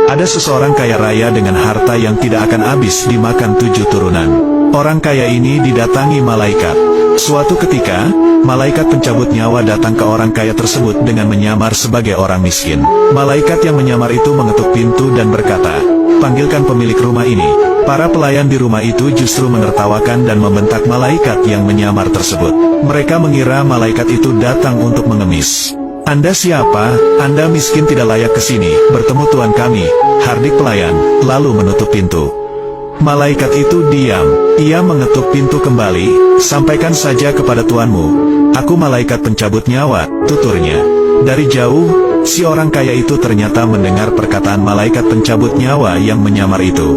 Ada seseorang kaya raya dengan harta yang tidak akan habis dimakan 7 turunan. Orang kaya ini didatangi malaikat. Suatu ketika, malaikat pencabut nyawa datang ke orang kaya tersebut dengan menyamar sebagai orang miskin. Malaikat yang menyamar itu mengetuk pintu dan berkata, "Panggilkan pemilik rumah ini." Para pelayan di rumah itu justru menertawakan dan membentak malaikat yang menyamar tersebut. Mereka mengira malaikat itu datang untuk mengemis. "Anda siapa? Anda miskin tidak layak ke sini, bertemu Tuan kami," hardik pelayan, lalu menutup pintu. Malaikat itu diam. Ia mengetuk pintu kembali. "Sampaikan saja kepada tuanmu, aku malaikat pencabut nyawa," tuturnya. Dari jauh, si orang kaya itu ternyata mendengar perkataan malaikat pencabut nyawa yang menyamar itu.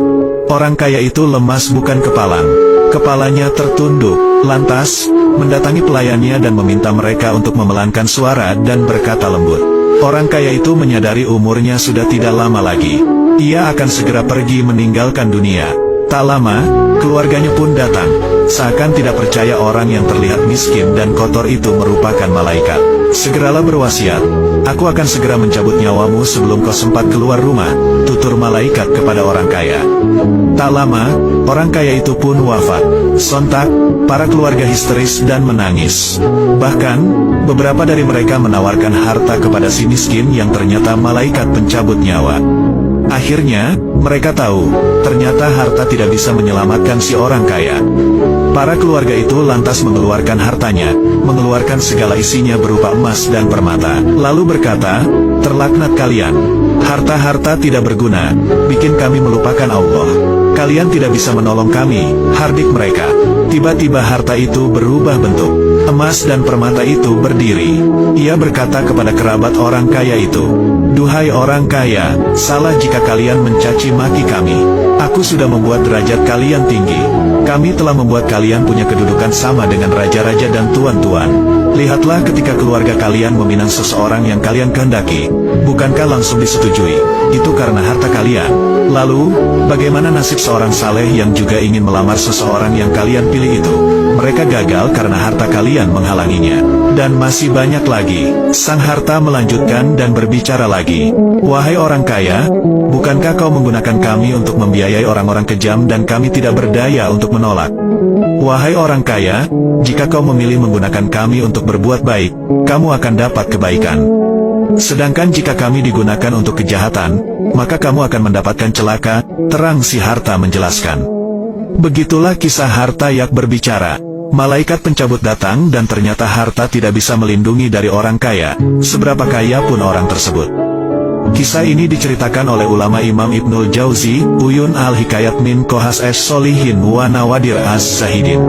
Orang kaya itu lemas bukan kepalang. Kepalanya tertunduk, lantas mendatangi pelayannya dan meminta mereka untuk memelankan suara dan berkata lembut. Orang kaya itu menyadari umurnya sudah tidak lama lagi. Ia akan segera pergi meninggalkan dunia. Tak lama, keluarganya pun datang. Seakan tidak percaya orang yang terlihat miskin dan kotor itu merupakan malaikat. "Segeralah berwasiat, aku akan segera mencabut nyawamu sebelum kau sempat keluar rumah," tutur malaikat kepada orang kaya. Tak lama, orang kaya itu pun wafat. Sontak, para keluarga histeris dan menangis. Bahkan, beberapa dari mereka menawarkan harta kepada si miskin yang ternyata malaikat pencabut nyawa. Akhirnya, mereka tahu, ternyata harta tidak bisa menyelamatkan si orang kaya. Para keluarga itu lantas mengeluarkan hartanya, mengeluarkan segala isinya berupa emas dan permata, lalu berkata, "Terlaknat kalian, harta-harta tidak berguna, bikin kami melupakan Allah. Kalian tidak bisa menolong kami," hardik mereka. Tiba-tiba harta itu berubah bentuk. Emas dan permata itu berdiri. Ia berkata kepada kerabat orang kaya itu, "Duhai orang kaya, salah jika kalian mencaci maki kami. Aku sudah membuat derajat kalian tinggi. Kami telah membuat kalian punya kedudukan sama dengan raja-raja dan tuan-tuan. Lihatlah ketika keluarga kalian meminang seseorang yang kalian kehendaki, bukankah langsung disetujui? Itu karena harta kalian. Lalu, bagaimana nasib seorang saleh yang juga ingin melamar seseorang yang kalian pilih itu? Mereka gagal karena harta kalian menghalanginya. Dan masih banyak lagi." Sang harta melanjutkan dan berbicara lagi, "Wahai orang kaya, bukankah kau menggunakan kami untuk membiayai orang-orang kejam dan kami tidak berdaya untuk menolak? Wahai orang kaya, jika kau memilih menggunakan kami untuk berbuat baik, kamu akan dapat kebaikan. Sedangkan jika kami digunakan untuk kejahatan, maka kamu akan mendapatkan celaka," terang si harta menjelaskan. Begitulah kisah harta yang berbicara. Malaikat pencabut datang dan ternyata harta tidak bisa melindungi dari orang kaya, seberapa kaya pun orang tersebut. Kisah ini diceritakan oleh ulama Imam Ibnul Jauzi, Uyun al-Hikayat min Kohas es Solihin wa Nawadir az-Zahidin.